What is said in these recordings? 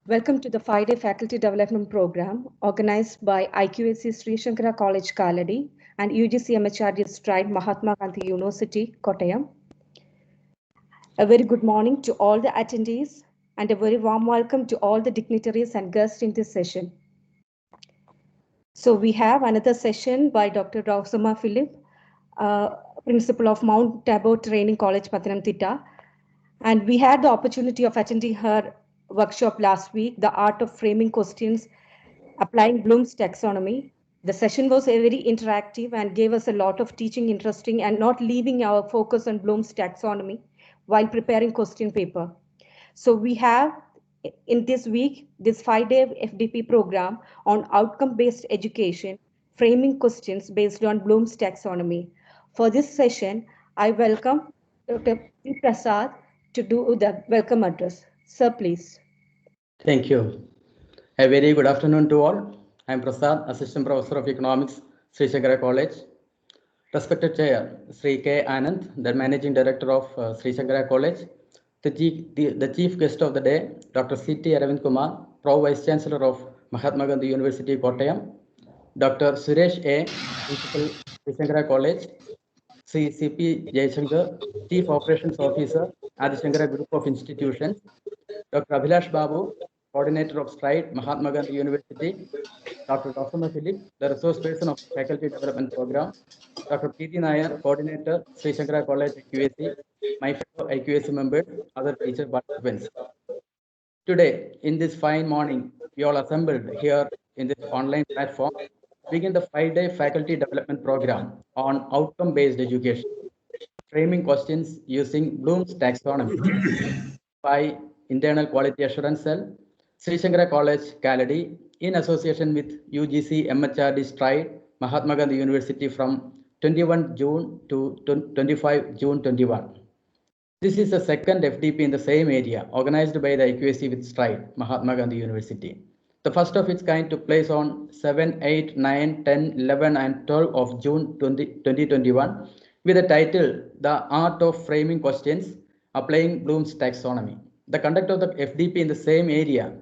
Welcome to the 5-day Faculty Development Program organized by IQAC Sri Shankara College, Kaladi and UGC MHRD Stride Mahatma Gandhi University, Kottayam. A very good morning to all the attendees and a very warm welcome to all the dignitaries and guests in this session. So we have another session by Dr. Rosama Philip, Principal of Mount Tabor Training College, Pathanamthitta. And we had the opportunity of attending her workshop last week, The Art of Framing Questions, Applying Bloom's Taxonomy. The session was very interactive and gave us a lot of teaching interesting and not leaving our focus on Bloom's Taxonomy while preparing question paper. So we have in this week, this 5-day FDP program on outcome-based education, framing questions based on Bloom's Taxonomy. For this session, I welcome Dr. P. Prasad to do the welcome address. Sir, please. Thank you. A very good afternoon to all. I am Prasad, Assistant Professor of Economics, Sri Shankara College. Respected Chair, Sri K. Anand, the Managing Director of Sri Shankara College. The Chief Guest of the Day, Dr. C.T. Aravind Kumar, Pro Vice Chancellor of Mahatma Gandhi University, Kottayam. Dr. Suresh A., Principal, Sri Shankara College. Sri C.P. Jayashankar, Chief Operations Officer, Adi Shankara Group of Institutions. Dr. Abhilash Babu, Coordinator of Stride, Mahatma Gandhi University. Dr. Rosama Philip, the Resource Person of Faculty Development Program. Dr. P.T. Nair, Coordinator, Sri Shankara College, IQAC. My fellow IQAC members, other teacher participants. Today, in this fine morning, we all assembled here in this online platform, begin the 5-day Faculty Development Program on outcome-based education, framing questions using Bloom's taxonomy by Internal Quality Assurance Cell, Sri Shankara College, Kaladi, in association with UGC MHRD Stride, Mahatma Gandhi University from 21 June to 25 June 21. This is the second FDP in the same area, organized by the IQAC with Stride, Mahatma Gandhi University. The first of its kind took place on 7, 8, 9, 10, 11, and 12 of June 2021 with the title, The Art of Framing Questions, Applying Bloom's Taxonomy. The conduct of the FDP in the same area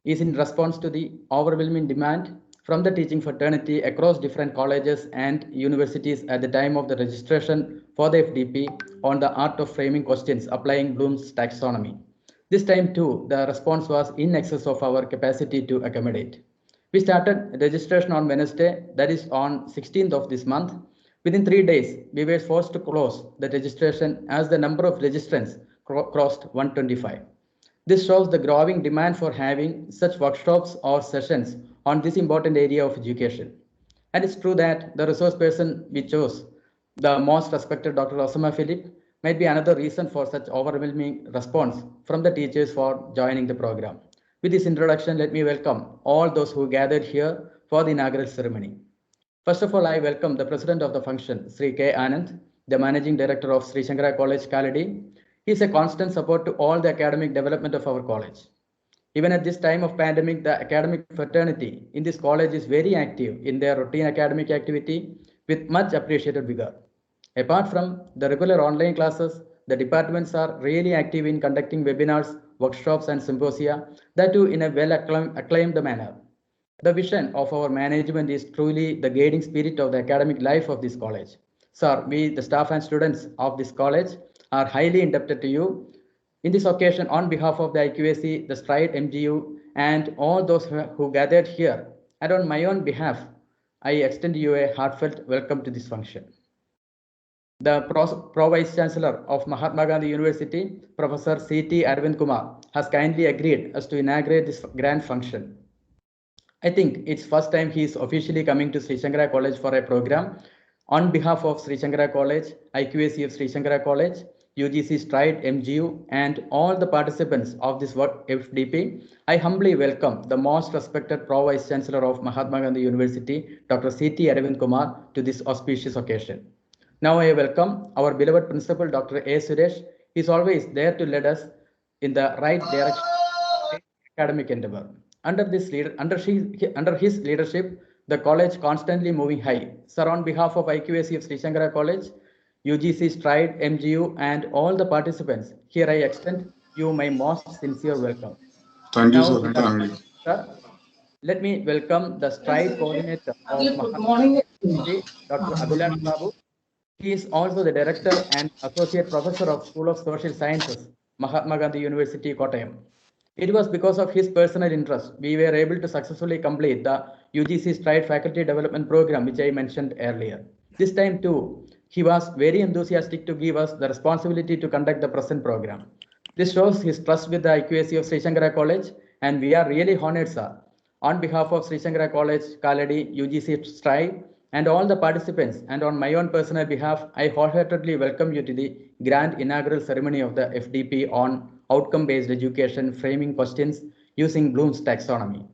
is in response to the overwhelming demand from the teaching fraternity across different colleges and universities at the time of the registration for the FDP on the art of framing questions applying Bloom's taxonomy. This time too, the response was in excess of our capacity to accommodate. We started registration on Wednesday, that is on 16th of this month. Within 3 days, we were forced to close the registration as the number of registrants crossed 125. This shows the growing demand for having such workshops or sessions on this important area of education. And it's true that the resource person we chose, the most respected Dr. Rosama Philip, might be another reason for such overwhelming response from the teachers for joining the program. With this introduction, let me welcome all those who gathered here for the inaugural ceremony. First of all, I welcome the president of the function, Sri K. Anand, the managing director of Sri Shankara College, Kaladi. He is a constant support to all the academic development of our college. Even at this time of pandemic, the academic fraternity in this college is very active in their routine academic activity with much appreciated vigor. Apart from the regular online classes, the departments are really active in conducting webinars, workshops, and symposia, that too in a well acclaimed manner. The vision of our management is truly the guiding spirit of the academic life of this college. Sir, we, the staff and students of this college, are highly indebted to you. In this occasion, on behalf of the IQAC, the Stride MGU, and all those who gathered here, and on my own behalf, I extend you a heartfelt welcome to this function. The Pro Vice Chancellor of Mahatma Gandhi University, Professor C.T. Aravind Kumar, has kindly agreed as to inaugurate this grand function. I think it's first time he is officially coming to Sri Shankara College for a program. On behalf of Sri Shankara College, IQAC of Sri Shankara College, UGC Stride, MGU, and all the participants of this FDP, I humbly welcome the most respected Pro Vice Chancellor of Mahatma Gandhi University, Dr. C.T. Aravind Kumar, to this auspicious occasion. Now I welcome our beloved Principal, Dr. A. Suresh. He is always there to lead us in the right direction in academic endeavor. Under his leadership, the college constantly moving high. Sir, on behalf of IQAC of Sri Shankara College, UGC Stride, MGU, and all the participants, here I extend you my most sincere welcome. Thank you, Now, sir. Thank you. sir, let me welcome the Stride coordinator of Mahatma Gandhi, Dr. Abhilash Babu. He is also the director and associate professor of School of Social Sciences, Mahatma Gandhi University, Kottayam. It was because of his personal interest we were able to successfully complete the UGC Stride Faculty Development Program, which I mentioned earlier. This time too, he was very enthusiastic to give us the responsibility to conduct the present program. This shows his trust with the IQAC of Sri Shankara College, and we are really honored, sir. On behalf of Sri Shankara College, Kaladi, UGC Stride, and all the participants, and on my own personal behalf, I wholeheartedly welcome you to the grand inaugural ceremony of the FDP on outcome-based education, framing questions using Bloom's taxonomy.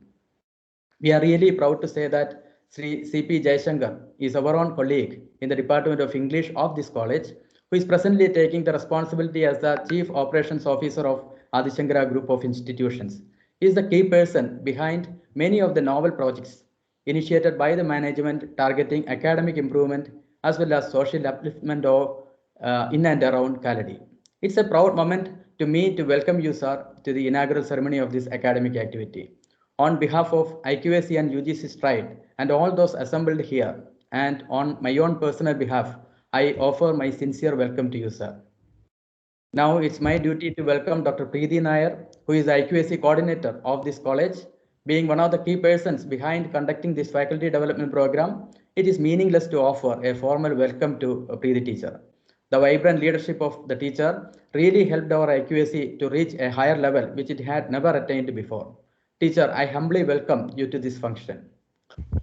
We are really proud to say that Sri C.P. Jayashankar is our own colleague in the Department of English of this college, who is presently taking the responsibility as the Chief Operations Officer of Adi Shankara Group of Institutions. He is the key person behind many of the novel projects initiated by the management targeting academic improvement as well as social upliftment of in and around Kaladi. It's a proud moment to me to welcome you, sir, to the inaugural ceremony of this academic activity. On behalf of IQAC and UGC Stride and all those assembled here, and on my own personal behalf, I offer my sincere welcome to you, sir. Now it's my duty to welcome Dr. Preeti Nair, who is the IQAC coordinator of this college. Being one of the key persons behind conducting this faculty development program, it is meaningless to offer a formal welcome to a Preeti teacher. The vibrant leadership of the teacher really helped our IQAC to reach a higher level, which it had never attained before. Teacher, I humbly welcome you to this function.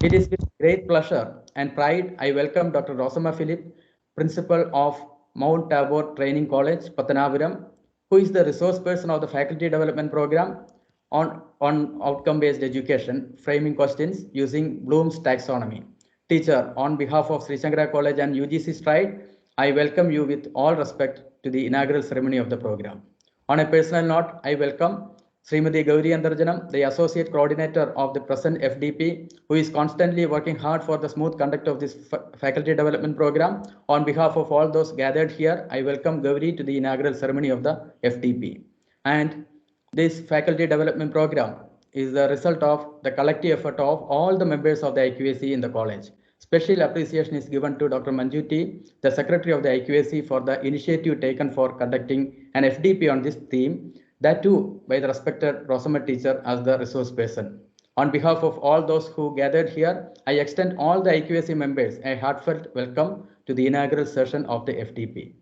It is with great pleasure and pride I welcome Dr. Rosama Philip, Principal of Mount Tabor Training College, Pathanapuram, who is the resource person of the Faculty Development Program on outcome-based education, framing questions using Bloom's taxonomy. Teacher, on behalf of Sri Shankara College and UGC Stride, I welcome you with all respect to the inaugural ceremony of the program. On a personal note, I welcome Srimati Gauri Andarjanam, the Associate Coordinator of the present FDP, who is constantly working hard for the smooth conduct of this faculty development program. On behalf of all those gathered here, I welcome Gauri to the inaugural ceremony of the FDP. And this faculty development program is the result of the collective effort of all the members of the IQAC in the college. Special appreciation is given to Dr. Manju T, the Secretary of the IQAC, for the initiative taken for conducting an FDP on this theme, that too by the respected Rosama teacher as the resource person. On behalf of all those who gathered here, I extend all the IQAC members a heartfelt welcome to the inaugural session of the FDP.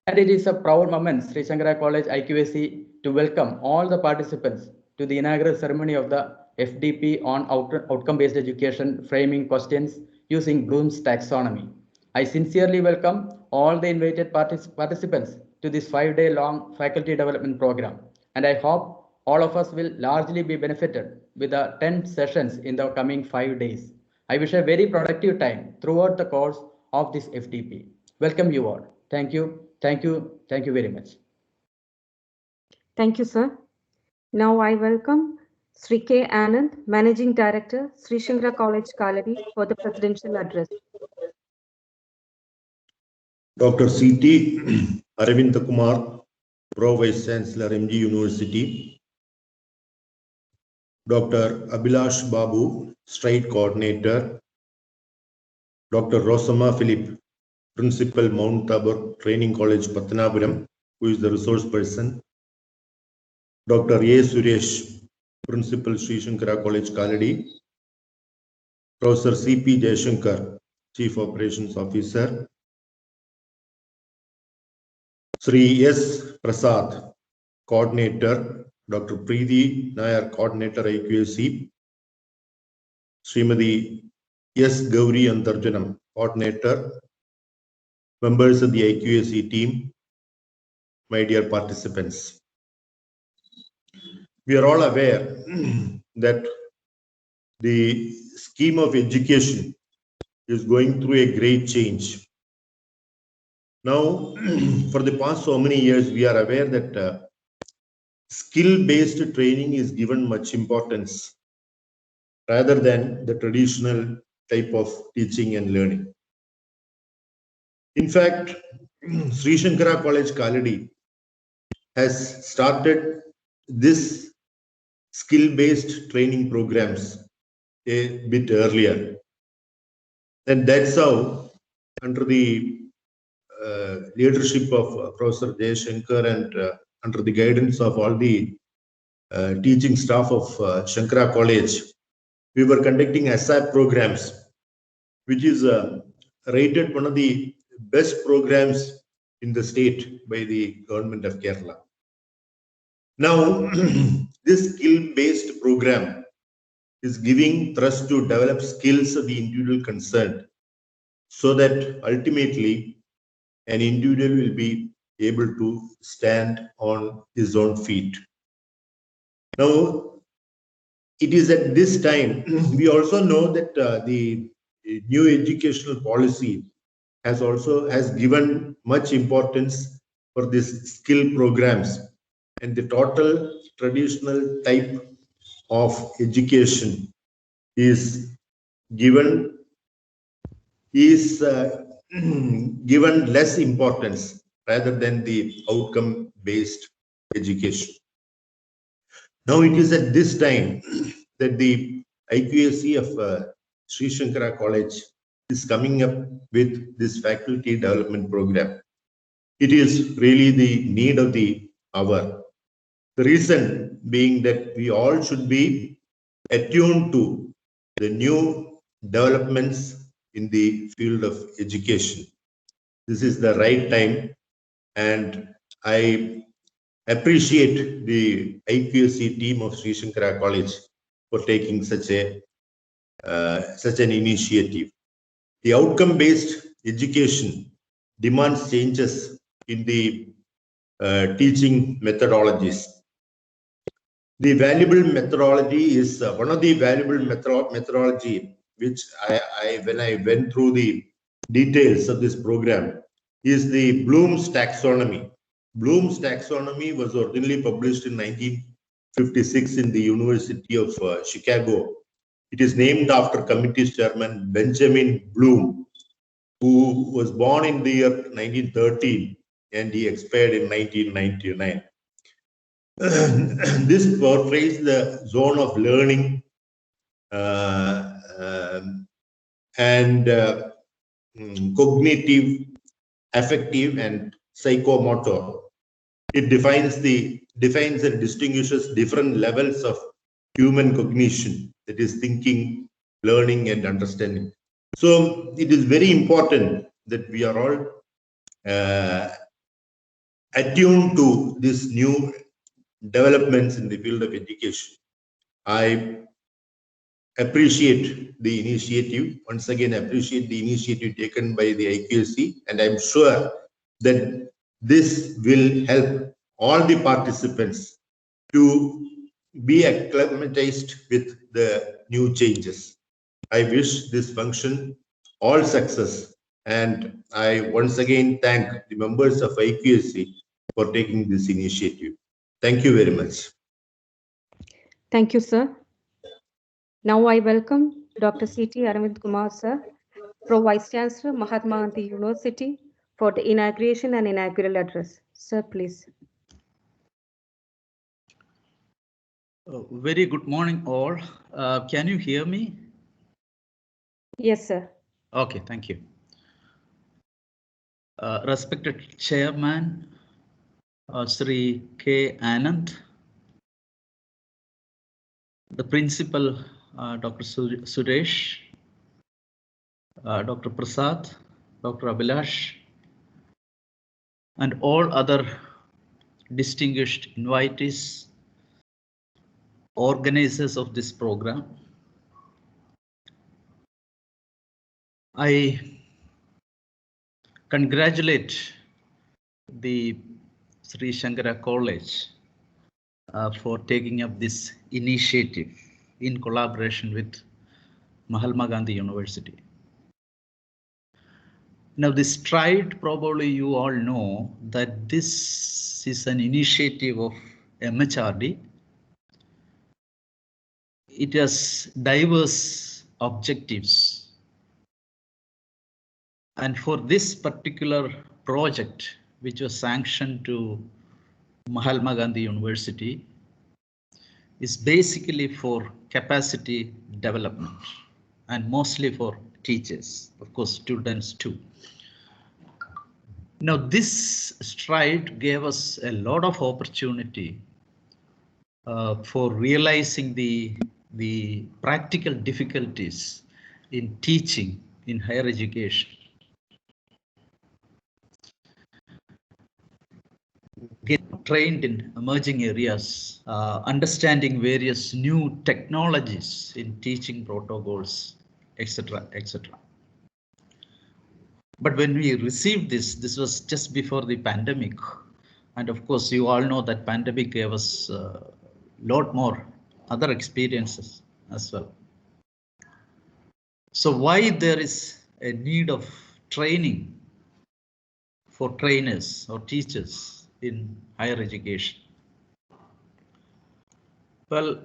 And it is a proud moment, Sri Shankara College IQAC, to welcome all the participants to the inaugural ceremony of the FDP on outcome-based education, framing questions using Bloom's taxonomy. I sincerely welcome all the invited participants to this 5-day-long faculty development program. And I hope all of us will largely be benefited with the 10 sessions in the coming 5 days. I wish a very productive time throughout the course of this FDP. Welcome you all. Thank you. Thank you. Thank you very much. Thank you, sir. Now I welcome Sri K. Anand, Managing Director, Sri Shankara College, Kaladi, for the presidential address. Dr. C.T. Aravinda Kumar, Pro Vice Chancellor, MG University. Dr. Abhilash Babu, Stride Coordinator. Dr. Rosama Philip, Principal, Mount Tabor Training College, Pathanapuram, who is the resource person. Dr. A. Suresh, Principal, Sri Shankara College, Kaladi. Professor C.P. Jayashankar, Chief Operations Officer. Sri S. Prasad, Coordinator. Dr. Preeti Nair, Coordinator, IQAC. Srimati S. Gauri Andarjanam, Coordinator. Members of the IQAC team, my dear participants. We are all aware that the scheme of education is going through a great change. Now, for the past so many years, we are aware that skill-based training is given much importance rather than the traditional type of teaching and learning. In fact, Sri Shankara College, Kaladi has started this skill-based training programs a bit earlier. And that's how, under the leadership of Professor Jayashankar and under the guidance of all the teaching staff of Shankara College, we were conducting ASAP programs, which is rated one of the best programs in the state by the government of Kerala. Now, this skill-based program is giving thrust to develop skills of the individual concerned, so that ultimately an individual will be able to stand on his own feet. Now, it is at this time, we also know that the new educational policy has given much importance for these skill programs, and the total traditional type of education is given given less importance rather than the outcome-based education. Now it is at this time that the IQAC of Sri Shankara College is coming up with this faculty development program. It is really the need of the hour. The reason being that we all should be attuned to the new developments in the field of education. This is the right time, and I appreciate the IQAC team of Sri Shankara College for taking such an initiative. The outcome-based education demands changes in the teaching methodologies. The valuable methodology is one of the valuable methodology which when I went through the details of this program is the Bloom's taxonomy. Bloom's taxonomy was originally published in 1956 in the University of Chicago. It is named after committee's chairman Benjamin Bloom, who was born in the year 1913 and he expired in 1999. This portrays the zone of learning and cognitive, affective, and psychomotor. It defines and distinguishes different levels of human cognition, that is thinking, learning, and understanding. So it is very important that we are all attuned to this new developments in the field of education. I appreciate the initiative. Once again, appreciate the initiative taken by the IQAC, and I'm sure that this will help all the participants to be acclimatized with the new changes. I wish this function all success, and I once again thank the members of IQAC for taking this initiative. Thank you very much. Thank you, sir. Now I welcome Dr. C.T. Aravind Kumar, sir, Pro Vice Chancellor, Mahatma Gandhi University, for the inauguration and inaugural address. Sir, please. Very good morning, all. Can you hear me? Yes, sir. Okay, thank you. Respected Chairman, Sri K. Anand, the Principal, Dr. Suresh, Dr. Prasad, Dr. Abhilash, and all other distinguished invitees, organizers of this program. I congratulate the Sri Shankara College for taking up this initiative in collaboration with Mahatma Gandhi University. Now, this STRIDE, probably you all know that this is an initiative of MHRD. It has diverse objectives. And for this particular project, which was sanctioned to Mahatma Gandhi University, is basically for capacity development and mostly for teachers, of course, students too. Now, this stride gave us a lot of opportunity for realizing the practical difficulties in teaching in higher education. Get trained in emerging areas, understanding various new technologies in teaching protocols, etc., etc. But when we received this was just before the pandemic. And of course, you all know that pandemic gave us a lot more other experiences as well. So why there is a need of training for trainers or teachers in higher education? Well,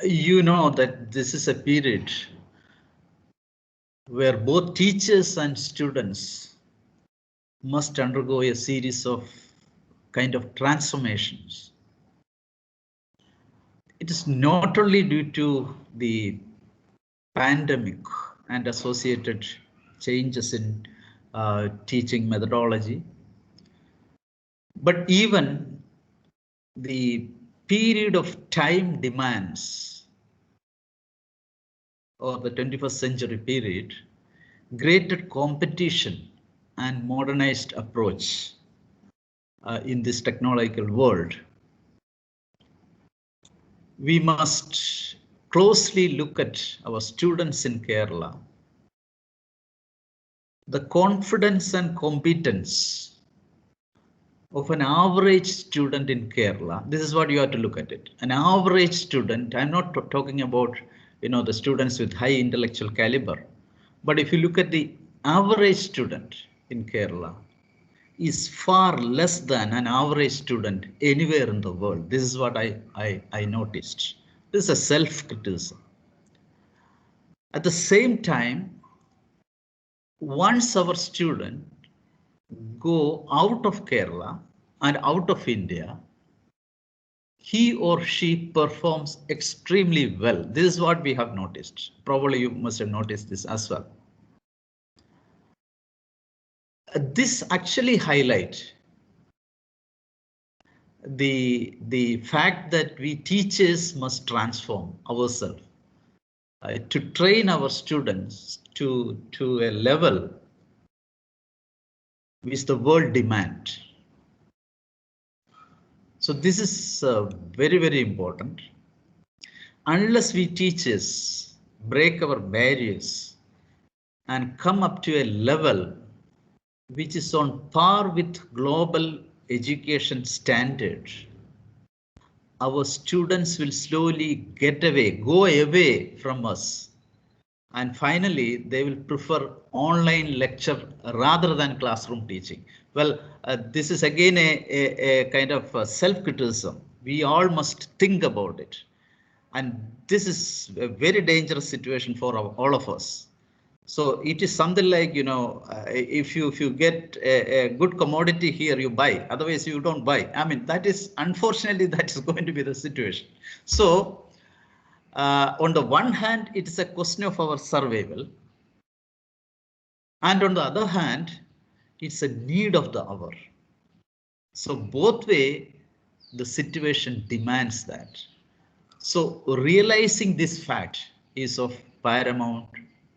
you know that this is a period where both teachers and students must undergo a series of kind of transformations. It is not only due to the pandemic and associated changes in teaching methodology, but even the period of time demands or the 21st century period created competition and modernized approach in this technological world. We must closely look at our students in Kerala. The confidence and competence of an average student in Kerala, this is what you have to look at it. An average student, I'm not talking about, you know, the students with high intellectual caliber, but if you look at the average student in Kerala, is far less than an average student anywhere in the world. This is what I noticed. This is a self-criticism. At the same time, once our student go out of Kerala and out of India, he or she performs extremely well. This is what we have noticed. Probably you must have noticed this as well. This actually highlights the fact that we teachers must transform ourselves to train our students to a level which the world demands. So this is very, very important. Unless we teachers break our barriers and come up to a level which is on par with global education standards, our students will slowly go away from us. And finally, they will prefer online lecture rather than classroom teaching. Well, this is again a kind of self-criticism. We all must think about it. And this is a very dangerous situation for all of us. So it is something like, you know, if you get a good commodity here, you buy, otherwise you don't buy. I mean, that is, unfortunately, that is going to be the situation. So on the one hand, it is a question of our survival. And on the other hand, it's a need of the hour. So both ways, the situation demands that. So realizing this fact is of paramount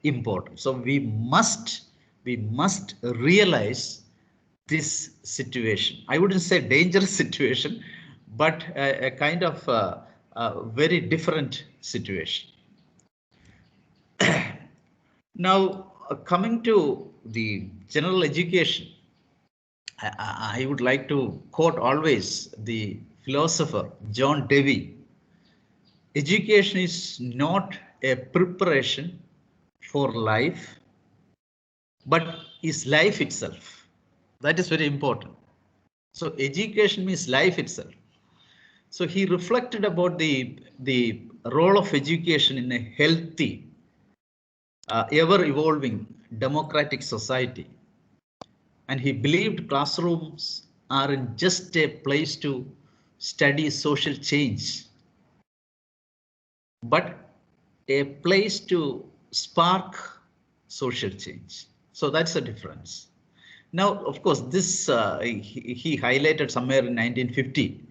importance. So we must realize this situation. I wouldn't say dangerous situation, but a kind of a very different situation. Now, coming to the general education, I would like to quote always the philosopher John Dewey. Education is not a preparation for life, but is life itself. That is very important. So education means life itself. So he reflected about the role of education in a healthy, ever evolving democratic society. And he believed classrooms aren't just a place to study social change, but a place to spark social change. So that's the difference. Now, of course, this he highlighted somewhere in 1950.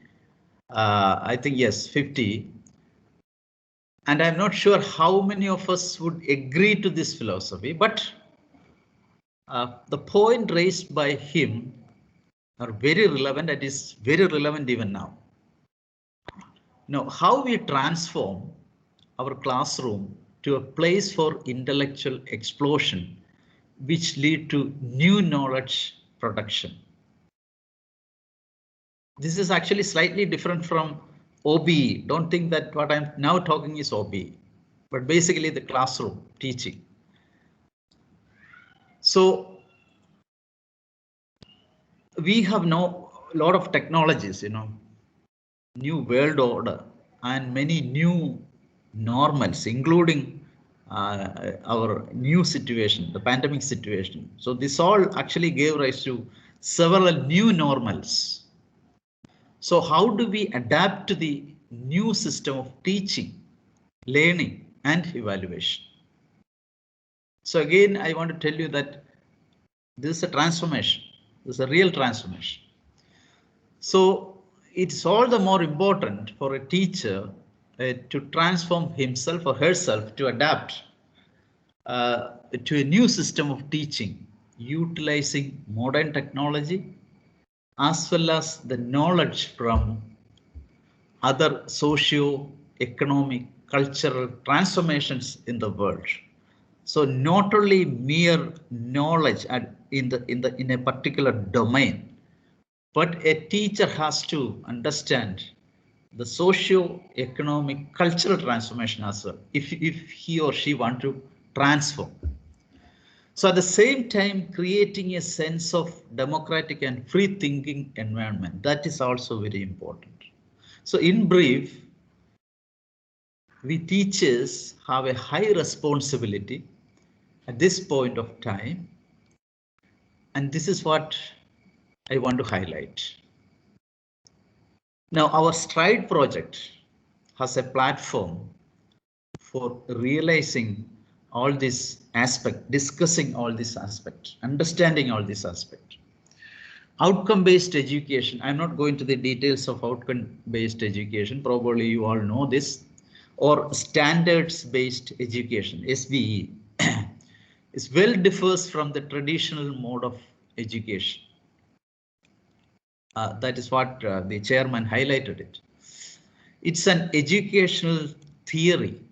I think, yes, 50. And I'm not sure how many of us would agree to this philosophy, but the point raised by him are very relevant. It is very relevant even now. Now, how we transform our classroom to a place for intellectual explosion, which lead to new knowledge production. This is actually slightly different from OBE. Don't think that what I'm now talking is OBE, but basically the classroom teaching. So we have now a lot of technologies, new world order and many new normals, including our new situation, the pandemic situation. So this all actually gave rise to several new normals. So how do we adapt to the new system of teaching, learning, and evaluation? So again, I want to tell you that this is a transformation. This is a real transformation. So it's all the more important for a teacher to transform himself or herself to adapt to a new system of teaching, utilizing modern technology as well as the knowledge from other socio-economic, cultural transformations in the world. So not only mere knowledge in a particular domain, but a teacher has to understand the socio-economic, cultural transformation as well, if he or she want to transform. So at the same time, creating a sense of democratic and free thinking environment, that is also very important. So in brief, we teachers have a high responsibility at this point of time. And this is what I want to highlight. Now, our STRIDE project has a platform for realizing all this aspect, discussing all this aspect, understanding all this aspect. Outcome-based education. I'm not going to the details of outcome-based education. Probably you all know this. Or standards-based education, SBE. It well differs from the traditional mode of education. That is what the chairman highlighted it. It's an educational theory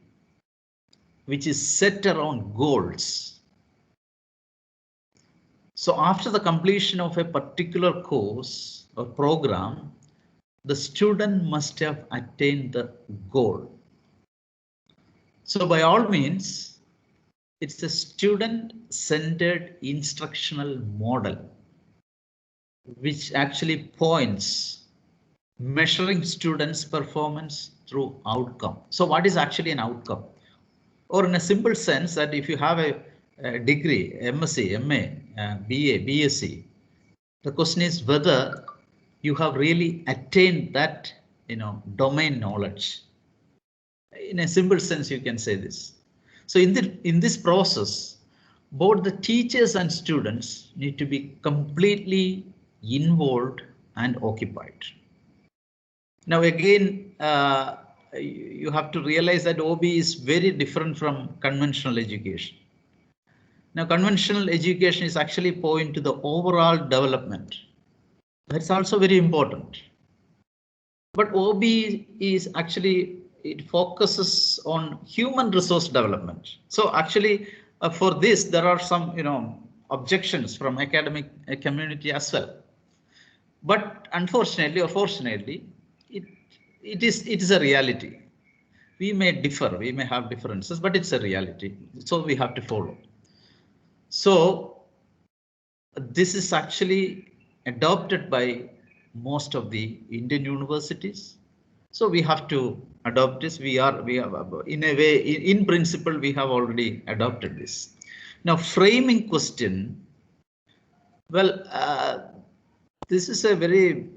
which is set around goals. So after the completion of a particular course or program, the student must have attained the goal. So by all means, it's a student-centered instructional model which actually points measuring students' performance through outcome. So what is actually an outcome? Or in a simple sense that if you have a degree, MSc, MA, BA, BSc, the question is whether you have really attained that, domain knowledge. In a simple sense, you can say this. So in this process, both the teachers and students need to be completely involved and occupied. Now again, you have to realize that OB is very different from conventional education. Now conventional education is actually point to the overall development. That's also very important. But OB is actually, it focuses on human resource development. So actually for this, there are some, objections from academic community as well. But unfortunately or fortunately, it is a reality. We may differ, we may have differences, but it's a reality. So we have to follow. So this is actually adopted by most of the Indian universities. So we have to adopt this. We have in a way, in principle, we have already adopted this. Now framing question. Well, this is a very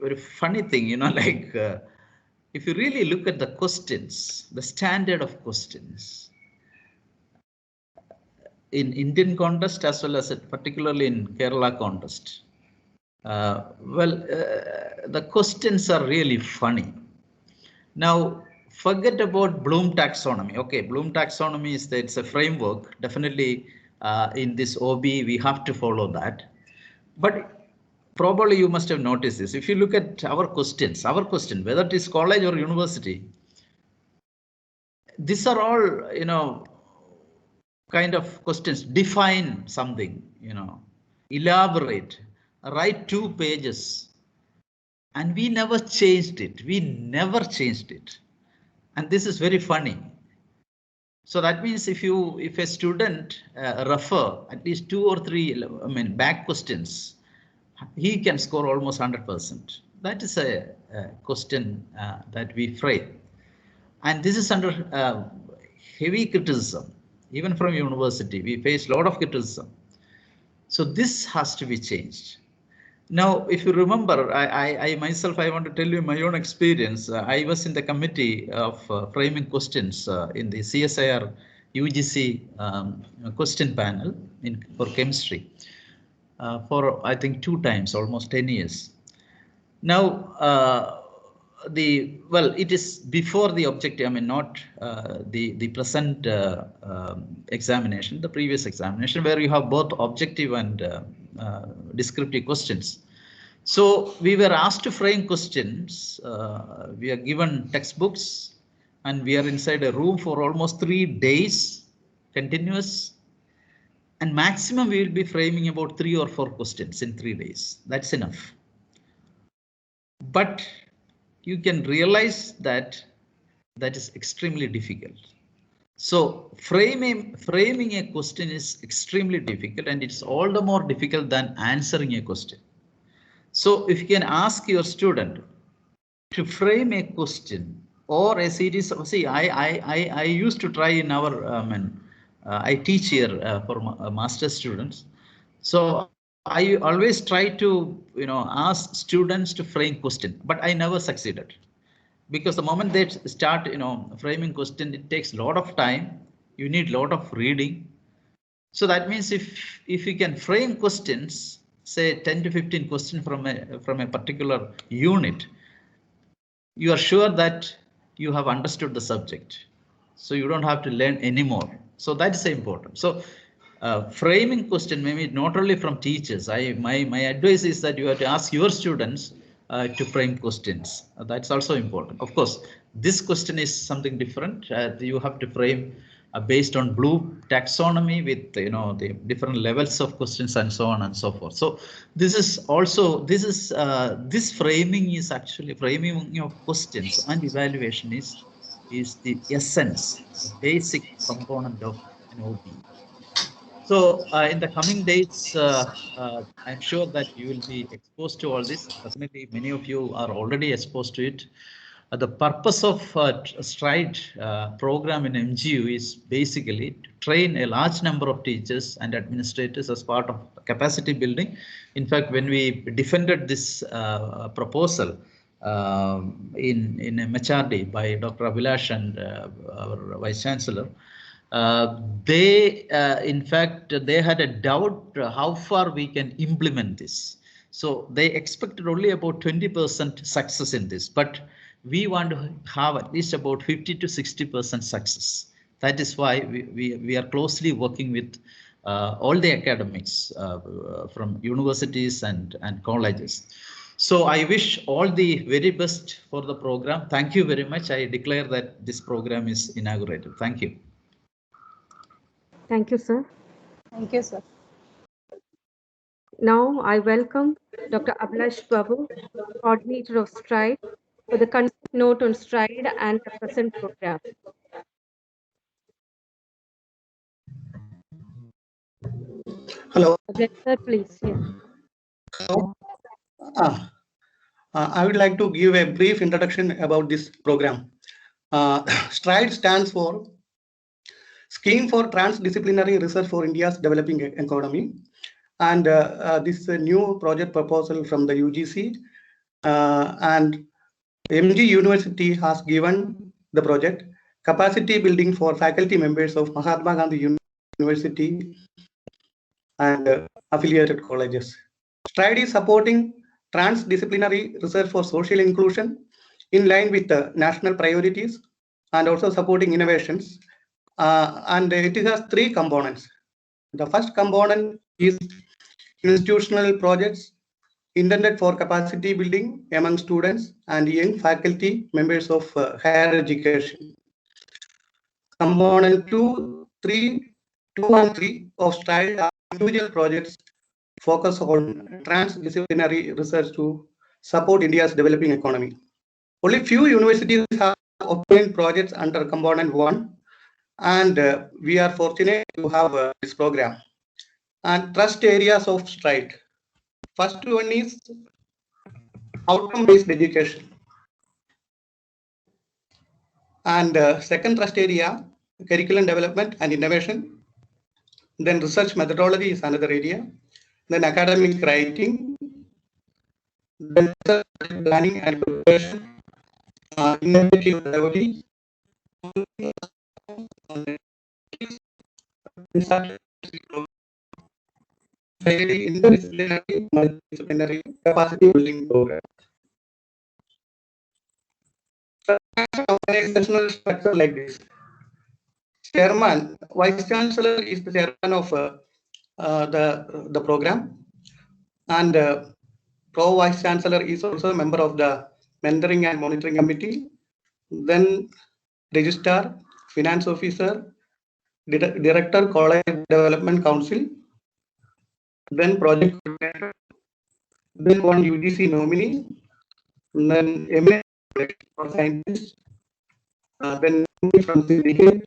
very funny thing, you know, like if you really look at the questions, the standard of questions in Indian context as well as particularly in Kerala context, the questions are really funny. Now, forget about Bloom taxonomy. Okay, Bloom taxonomy is that it's a framework. Definitely in this OB, we have to follow that. But probably you must have noticed this. If you look at our question, whether it is college or university, these are all, you know, kind of questions. Define something, you know, elaborate, write 2 pages. And we never changed it. And this is very funny. So that means if a student refer at least 2 or 3, back questions, he can score almost 100%. That is a question that we frame. And this is under heavy criticism. Even from university, we face a lot of criticism. So this has to be changed. Now, if you remember, I myself, I want to tell you my own experience. I was in the committee of framing questions in the CSIR UGC question panel for chemistry for, I think, 2 times, almost 10 years. Now, it is before the objective, I mean, not the present examination, the previous examination, where you have both objective and descriptive questions. So we were asked to frame questions. We are given textbooks and we are inside a room for almost 3 days continuous. And maximum we will be framing about 3 or 4 questions in 3 days. That's enough. But you can realize that that is extremely difficult. So framing a question is extremely difficult, and it's all the more difficult than answering a question. So if you can ask your student to frame a question or a series of, see, I used to try in our, I teach here for master students. So I always try to, you know, ask students to frame question, but I never succeeded. Because the moment they start, you know, framing question, it takes a lot of time. You need a lot of reading. So that means if you can frame questions, say 10 to 15 questions from a particular unit, you are sure that you have understood the subject. So you don't have to learn anymore. So that's important. So framing question, maybe not only from teachers. My advice is that you have to ask your students to frame questions. That's also important. Of course, this question is something different. You have to frame based on Bloom taxonomy with, you know, the different levels of questions and so on and so forth. So this is also, this framing is actually framing of questions and evaluation is the essence, the basic component of an OB. So in the coming days, I'm sure that you will be exposed to all this. Definitely, many of you are already exposed to it. The purpose of STRIDE program in MGU is basically to train a large number of teachers and administrators as part of capacity building. In fact, when we defended this proposal in MHRD by Dr. Abhilash and our Vice Chancellor, in fact, they had a doubt how far we can implement this. So they expected only about 20% success in this, but we want to have at least about 50 to 60% success. That is why we are closely working with all the academics from universities and colleges. So I wish all the very best for the program. Thank you very much. I declare that this program is inaugurated. Thank you. Thank you, sir. Thank you, sir. Now I welcome Dr. Abhilash Babu, coordinator of STRIDE, for the concept note on STRIDE and the present program. Hello. Abhilash, sir, please. Yes. Hello. I would like to give a brief introduction about this program. STRIDE stands for Scheme for Transdisciplinary Research for India's Developing Economy. And this is a new project proposal from the UGC and MG University has given the project capacity building for faculty members of Mahatma Gandhi University and affiliated colleges. STRIDE is supporting transdisciplinary research for social inclusion in line with the national priorities and also supporting innovations. And it has three components. The first component is institutional projects intended for capacity building among students and young faculty members of higher education. Component 2 and 3 of STRIDE are individual projects focus on transdisciplinary research to support India's developing economy. Only few universities have obtained projects under component 1, and we are fortunate to have this program. And trust areas of STRIDE. First one is outcome-based education. And second trust area, curriculum development and innovation. Then research methodology is another area. Then academic writing. Then planning and preparation. Innovative delivery. Interdisciplinary capacity building program. Organizational structure like this. Chairman, Vice Chancellor is the chairman of the program, and Pro Vice Chancellor is also a member of the mentoring and monitoring committee. Then Registrar, Finance Officer, Director, College Development Council, then Project Coordinator, then one UGC nominee, then MA or scientist, then from syndicate,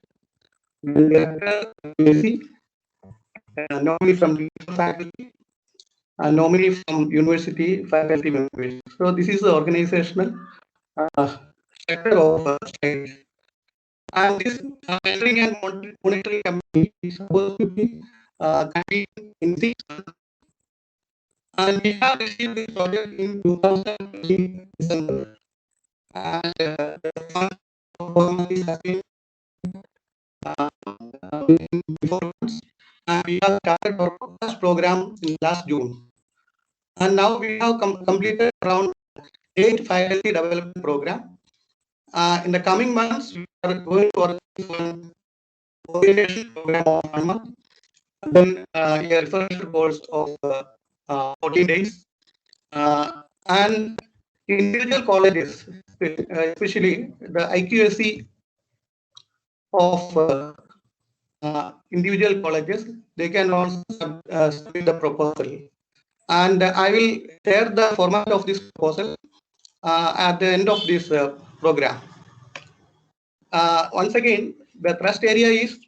then Director, UGC, nominee from faculty, nominee from university faculty members. So this is the organizational structure of STRIDE. And this mentoring and monitoring committee is supposed to be in 6 months. And we have received this project in 2020 December. And the fund performance has been before months. And we have started our first program in last June. And now we have completed around 8 faculty development program. In the coming months, we are going to organize one orientation program of 1 month, then a refresher course of 14 days, and individual colleges, especially the IQAC of individual colleges, they can also submit the proposal. And I will share the format of this proposal at the end of this program. Once again, the thrust area is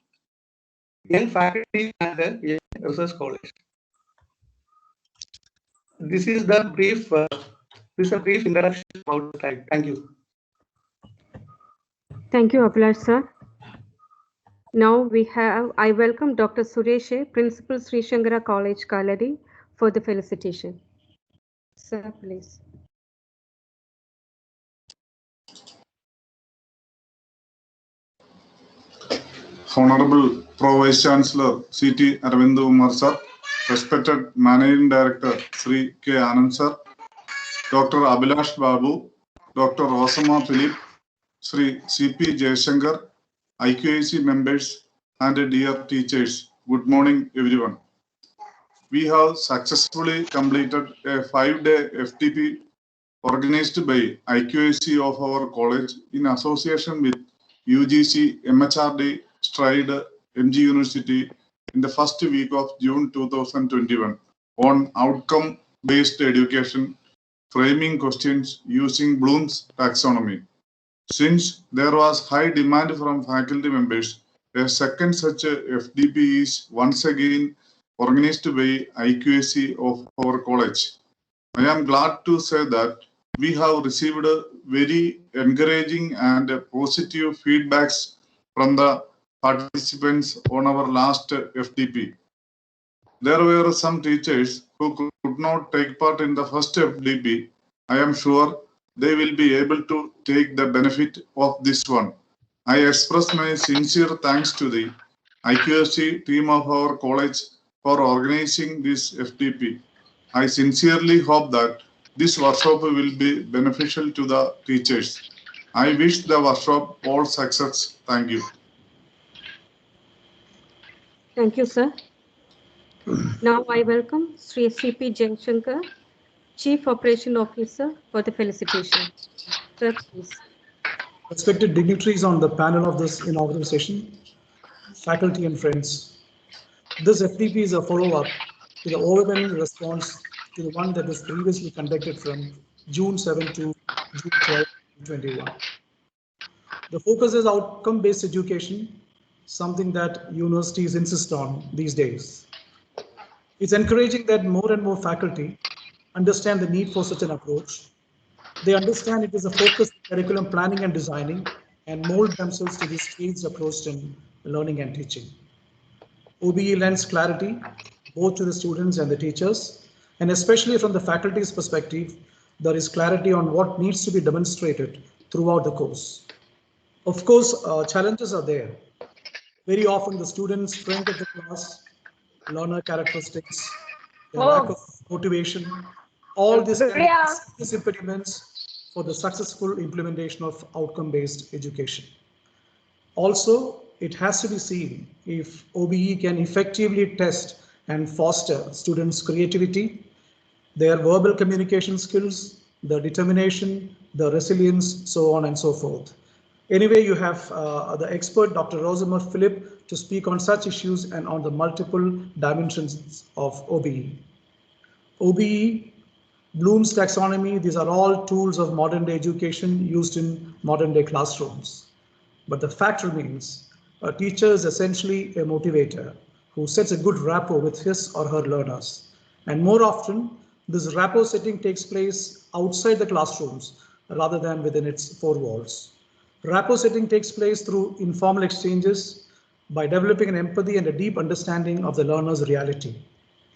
young faculty and the research college. This is the brief. This is a brief introduction about the STRIDE. Thank you. Thank you, Abhilash sir. Now I welcome Dr. Suresh, Principal Sri Shankara College, Kaladi, for the felicitation. Sir, please. Honorable Pro Vice Chancellor C.T. Aravinda Kumar sir, respected Managing Director Sri K. Anand sir, Dr. Abhilash Babu, Dr. Rosama Philip, Sri C.P. Jayashankar, IQAC members, and dear teachers, good morning everyone. We have successfully completed a 5-day FTP organized by IQAC of our college in association with UGC, MHRD, STRIDE, MG University in the first week of June 2021 on outcome-based education, framing questions using Bloom's taxonomy. Since there was high demand from faculty members, a second such FDP is once again organized by IQAC of our college. I am glad to say that we have received very encouraging and positive feedbacks from the participants on our last FDP. There were some teachers who could not take part in the first FDP I am sure they will be able to take the benefit of this one. I express my sincere thanks to the IQSC team of our college for organizing this FDP. I sincerely hope that this workshop will be beneficial to the teachers. I wish the workshop all success. Thank you. Thank you, sir. Now I welcome Sri C.P. Jaishankar, Chief Operation Officer, for the felicitation. Sir, please. Respected dignitaries on the panel of this inaugural session, faculty and friends, this FDP is a follow-up to the overwhelming response to the one that was previously conducted from June 7 to June 12, 2021. The focus is outcome-based education, something that universities insist on these days. It's encouraging that more and more faculty understand the need for such an approach. They understand it is a focus on curriculum planning and designing and mold themselves to this phased approach in learning and teaching. OBE lends clarity both to the students and the teachers, and especially from the faculty's perspective, there is clarity on what needs to be demonstrated throughout the course. Of course, challenges are there. Very often the students' strength of the class, learner characteristics, the lack of motivation, all these serious impediments for the successful implementation of outcome-based education. Also, it has to be seen if OBE can effectively test and foster students' creativity, their verbal communication skills, their determination, their resilience, so on and so forth. Anyway, you have the expert, Dr. Rosamar Philip, to speak on such issues and on the multiple dimensions of OBE. OBE, Bloom's taxonomy, these are all tools of modern day education used in modern day classrooms. But the fact remains, a teacher is essentially a motivator who sets a good rapport with his or her learners. And more often, this rapport setting takes place outside the classrooms rather than within its four walls. Rapport setting takes place through informal exchanges by developing an empathy and a deep understanding of the learner's reality.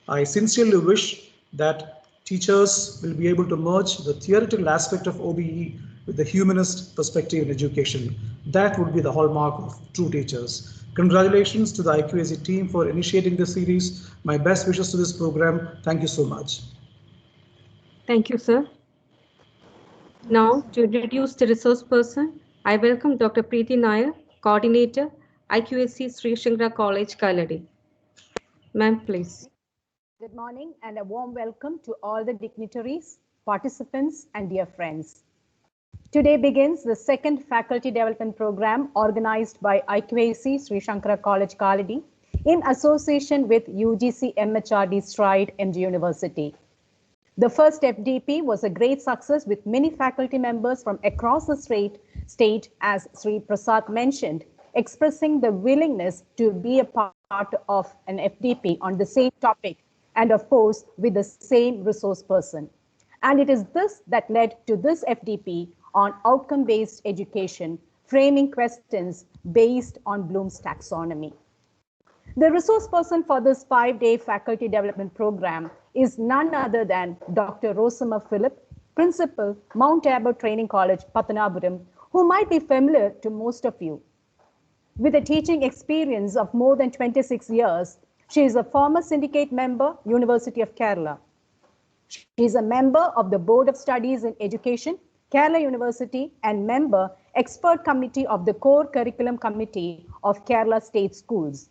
I sincerely wish that teachers will be able to merge the theoretical aspect of OBE with the humanist perspective in education. That would be the hallmark of true teachers. Congratulations to the IQAC team for initiating this series. My best wishes to this program. Thank you so much. Thank you, sir. Now, to introduce the resource person, I welcome Dr. Preeti Nair, Coordinator, IQAC Sri Shankara College, Kaladi. Ma'am, please. Good morning and a warm welcome to all the dignitaries, participants, and dear friends. Today begins the second faculty development program organized by IQAC Sri Shankara College, Kaladi in association with UGC MHRD Stride, MG University. The first FDP was a great success with many faculty members from across the state, as Sri Prasad mentioned, expressing the willingness to be a part of an FDP on the same topic and of course with the same resource person. And it is this that led to this FDP on outcome-based education, framing questions based on Bloom's taxonomy. The resource person for this 5-day faculty development program is none other than Dr. Rosamar Philip, Principal, Mount Tabor Training College, Pathanapuram, who might be familiar to most of you. With a teaching experience of more than 26 years, she is a former syndicate member, University of Kerala. She is a member of the Board of Studies in Education, Kerala University, and member, Expert Committee of the Core Curriculum Committee of Kerala State Schools.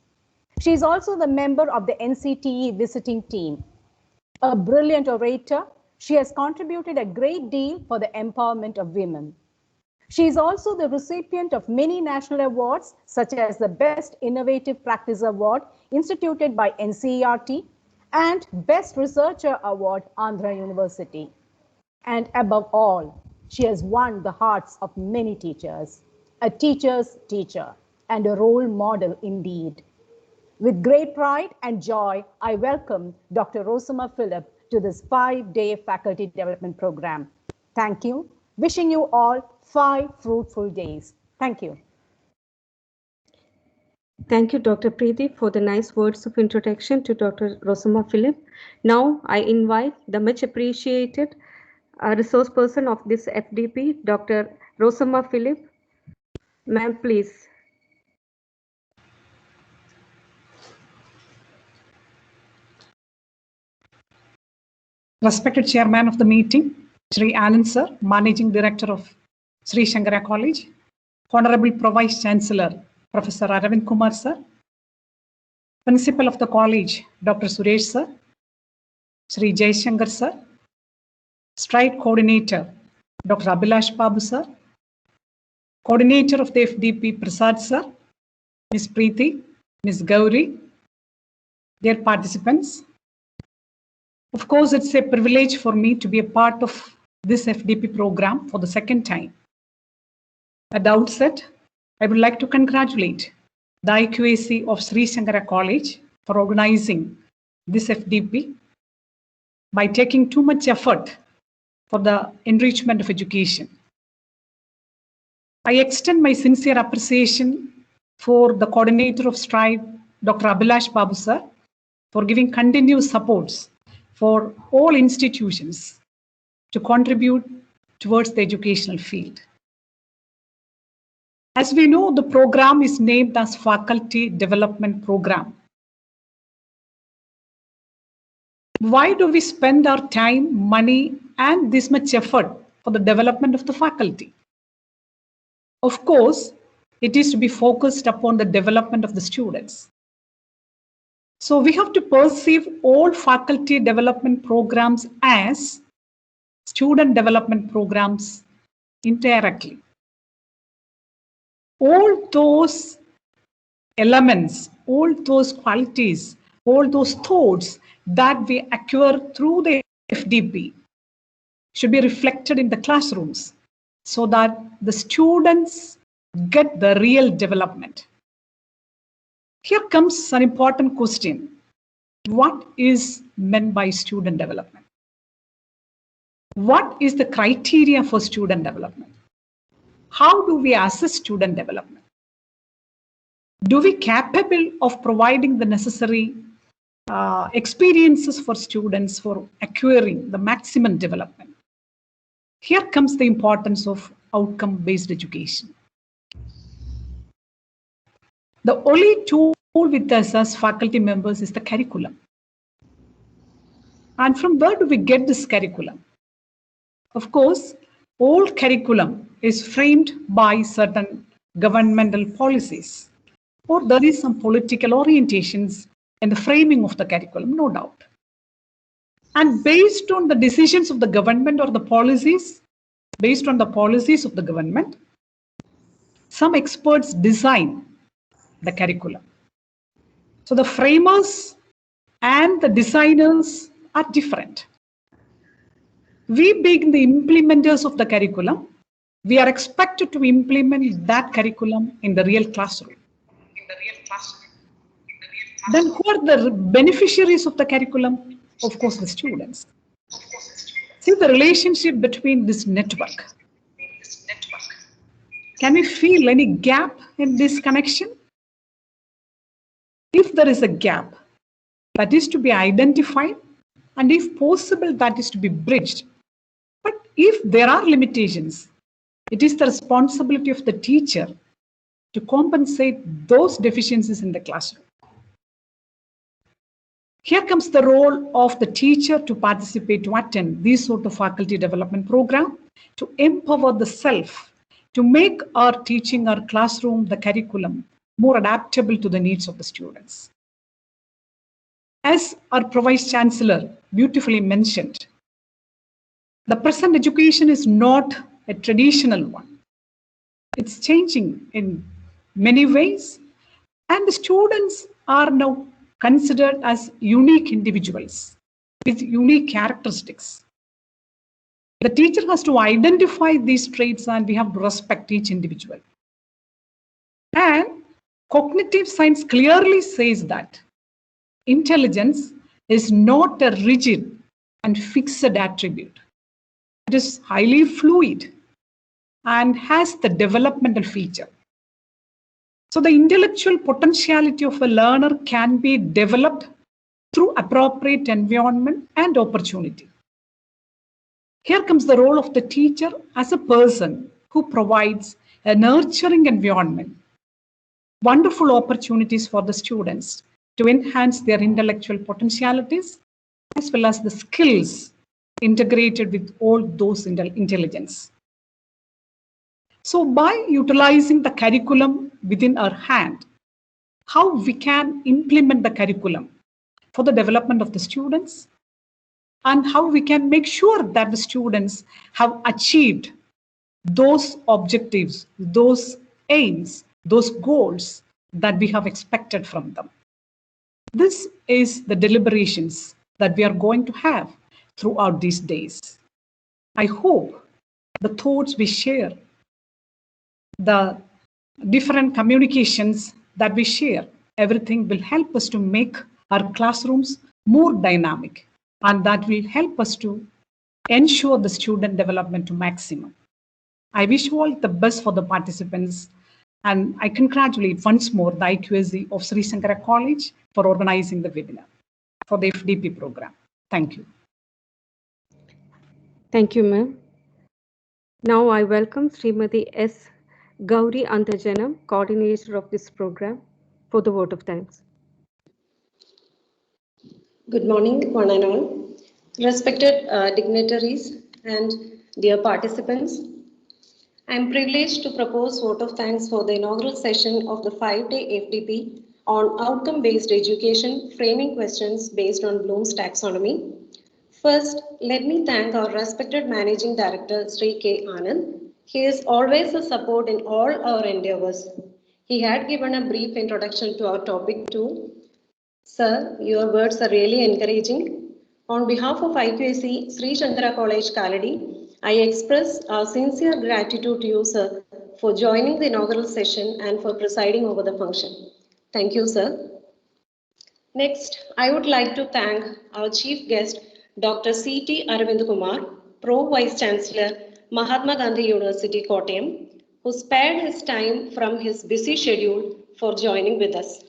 She is also the member of the NCTE visiting team. A brilliant orator, she has contributed a great deal for the empowerment of women. She is also the recipient of many national awards, such as the Best Innovative Practice Award instituted by NCERT and Best Researcher Award, Andhra University. And above all, she has won the hearts of many teachers, a teacher's teacher, and a role model indeed. With great pride and joy, I welcome Dr. Rosamar Philip to this 5-day faculty development program. Thank you. Wishing you all 5 fruitful days. Thank you. Thank you, Dr. Preeti, for the nice words of introduction to Dr. Rosamar Philip. Now, I invite the much appreciated resource person of this FDP, Dr. Rosamah Philip. Ma'am, please. Respected Chairman of the meeting, Sri Anand Sir, Managing Director of Sri Shankara College, Honorable Pro-Vice Chancellor, Professor Aravind Kumar Sir, Principal of the College, Dr. Suresh Sir, Sri Jaishankar Sir, Stride Coordinator, Dr. Abhilash Babu Sir, Coordinator of the FDP, Prasad Sir, Ms. Preeti, Ms. Gauri, dear participants. Of course, it's a privilege for me to be a part of this FDP program for the second time. At the outset, I would like to congratulate the IQAC of Sri Shankara College for organizing this FDP by taking too much effort for the enrichment of education. I extend my sincere appreciation for the coordinator of Stride, Dr. Abhilash Babu Sir, for giving continuous supports for all institutions to contribute towards the educational field. As we know, the program is named as Faculty Development Program. Why do we spend our time, money, and this much effort for the development of the faculty? Of course, it is to be focused upon the development of the students. So we have to perceive all faculty development programs as student development programs indirectly. All those elements, all those qualities, all those thoughts that we acquire through the FDP should be reflected in the classrooms so that the students get the real development. Here comes an important question. What is meant by student development? What is the criteria for student development? How do we assess student development? Do we capable of providing the necessary experiences for students for acquiring the maximum development? Here comes the importance of outcome-based education. The only tool with us as faculty members is the curriculum. And from where do we get this curriculum? Of course, all curriculum is framed by certain governmental policies, or there is some political orientations in the framing of the curriculum, no doubt. And based on the decisions of the government or the policies, based on the policies of the government, some experts design the curriculum. So the framers and the designers are different. We being the implementers of the curriculum, we are expected to implement that curriculum in the real classroom. Then who are the beneficiaries of the curriculum? Of course, the students. See the relationship between this network. Can we feel any gap in this connection? If there is a gap, that is to be identified, and if possible, that is to be bridged. But if there are limitations, it is the responsibility of the teacher to compensate those deficiencies in the classroom. Here comes the role of the teacher to participate, to attend these sort of faculty development program, to empower the self, to make our teaching, our classroom, the curriculum more adaptable to the needs of the students. As our Pro-Vice Chancellor beautifully mentioned, the present education is not a traditional one. It's changing in many ways, and the students are now considered as unique individuals with unique characteristics. The teacher has to identify these traits, and we have to respect each individual. And cognitive science clearly says that intelligence is not a rigid and fixed attribute. It is highly fluid and has the developmental feature. So the intellectual potentiality of a learner can be developed through appropriate environment and opportunity. Here comes the role of the teacher as a person who provides a nurturing environment, wonderful opportunities for the students to enhance their intellectual potentialities as well as the skills integrated with all those intelligence. So by utilizing the curriculum within our hand, how we can implement the curriculum for the development of the students and how we can make sure that the students have achieved those objectives, those aims, those goals that we have expected from them. This is the deliberations that we are going to have throughout these days. I hope the thoughts we share, the different communications that we share, everything will help us to make our classrooms more dynamic, and that will help us to ensure the student development to maximum. I wish you all the best for the participants, and I congratulate once more the IQAC of Sri Shankara College for organizing the webinar for the FDP program. Thank you. Thank you, ma'am. Now I welcome Srimati S. Gauri Antajanam, coordinator of this program, for the vote of thanks. Good morning, one and all. Respected dignitaries and dear participants, I am privileged to propose vote of thanks for the inaugural session of the 5-day FDP on outcome-based education, framing questions based on Bloom's taxonomy. First, let me thank our respected Managing Director, Sri K. Anand. He is always a support in all our endeavors. He had given a brief introduction to our topic too. Sir, your words are really encouraging. On behalf of IQAC Sri Shankara College, Kaladi, I express our sincere gratitude to you, sir, for joining the inaugural session and for presiding over the function. Thank you, sir. Next, I would like to thank our chief guest, Dr. C.T. Aravind Kumar, Pro Vice Chancellor, Mahatma Gandhi University, Kottayam, who spared his time from his busy schedule for joining with us.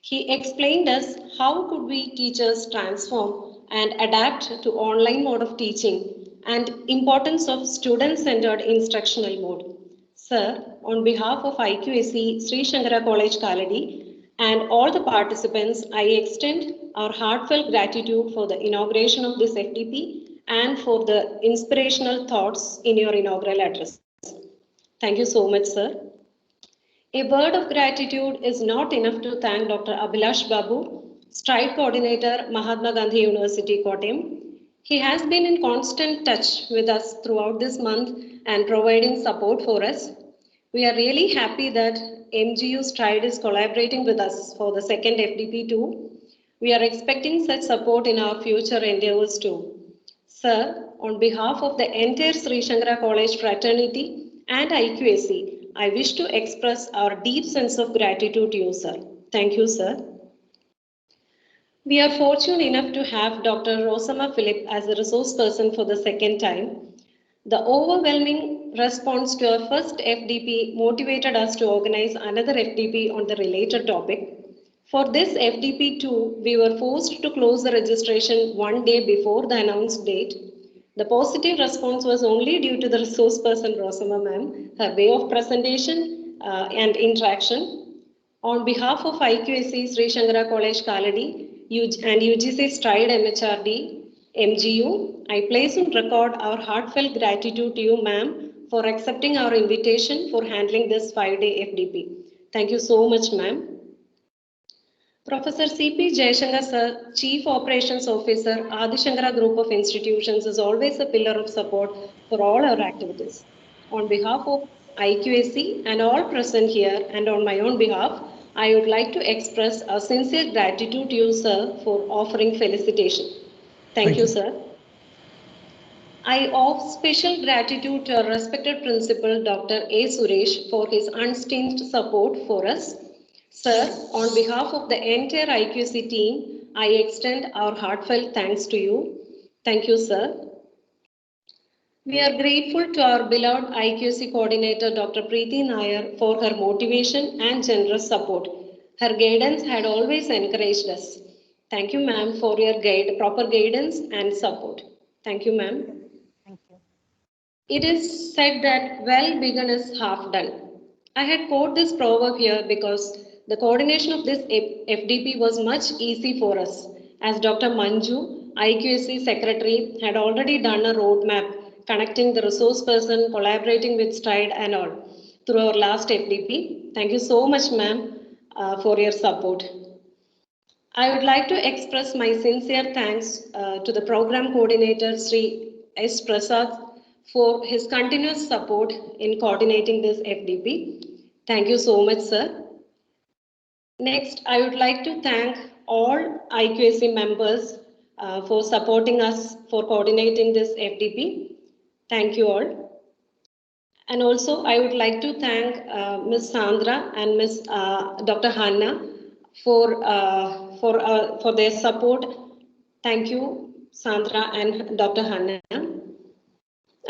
He explained us how could we teachers transform and adapt to online mode of teaching and importance of student-centered instructional mode. Sir, on behalf of IQAC Sri Shankara College, Kaladi, and all the participants, I extend our heartfelt gratitude for the inauguration of this FDP and for the inspirational thoughts in your inaugural address. Thank you so much, sir. A word of gratitude is not enough to thank Dr. Abhilash Babu, Stride Coordinator, Mahatma Gandhi University, Kottayam. He has been in constant touch with us throughout this month and providing support for us. We are really happy that MGU Stride is collaborating with us for the second FDP too. We are expecting such support in our future endeavors too. Sir, on behalf of the entire Sri Shankara College fraternity and IQAC, I wish to express our deep sense of gratitude to you, sir. Thank you, sir. We are fortunate enough to have Dr. Rosama Philip as a resource person for the second time. The overwhelming response to our first FDP motivated us to organize another FDP on the related topic. For this FDP too, we were forced to close the registration one day before the announced date. The positive response was only due to the resource person Rosama ma'am, her way of presentation and interaction. On behalf of IQAC Sri Shankara College, Kaladi, and UGC Stride MHRD, MGU, I place on record our heartfelt gratitude to you, ma'am, for accepting our invitation for handling this 5-day FDP. Thank you so much, ma'am. Professor C.P. Jayashankar, sir, Chief Operations Officer, Adi Shankara Group of Institutions, is always a pillar of support for all our activities. On behalf of IQAC and all present here, and on my own behalf, I would like to express our sincere gratitude to you, sir, for offering felicitation. Thank you, sir. I offer special gratitude to our respected principal, Dr. A. Suresh, for his unstinted support for us. Sir, on behalf of the entire IQAC team, I extend our heartfelt thanks to you. Thank you, sir. We are grateful to our beloved IQAC coordinator, Dr. Preeti Nair, for her motivation and generous support. Her guidance had always encouraged us. Thank you, ma'am, for your proper guidance and support. Thank you, ma'am. Thank you. It is said that well begun is half done. I had quoted this proverb here because the coordination of this FDP was much easy for us, as Dr. Manju, IQAC Secretary, had already done a roadmap connecting the resource person, collaborating with STRIDE and all through our last FDP. Thank you so much, ma'am, for your support. I would like to express my sincere thanks to the program coordinator, Sri S. Prasad, for his continuous support in coordinating this FDP. Thank you so much, sir. Next, I would like to thank all IQAC members for supporting us for coordinating this FDP. Thank you all. And also, I would like to thank Ms. Sandra and Ms. Dr. Hanna for their support. Thank you, Sandra and Dr. Hanna.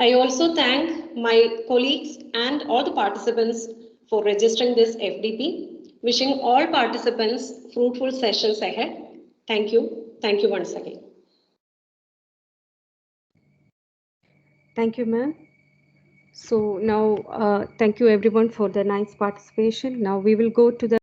I also thank my colleagues and all the participants for registering this FDP. Wishing all participants fruitful sessions ahead. Thank you. Thank you once again. Thank you, ma'am. So now, thank you everyone for the nice participation. Now we will go to the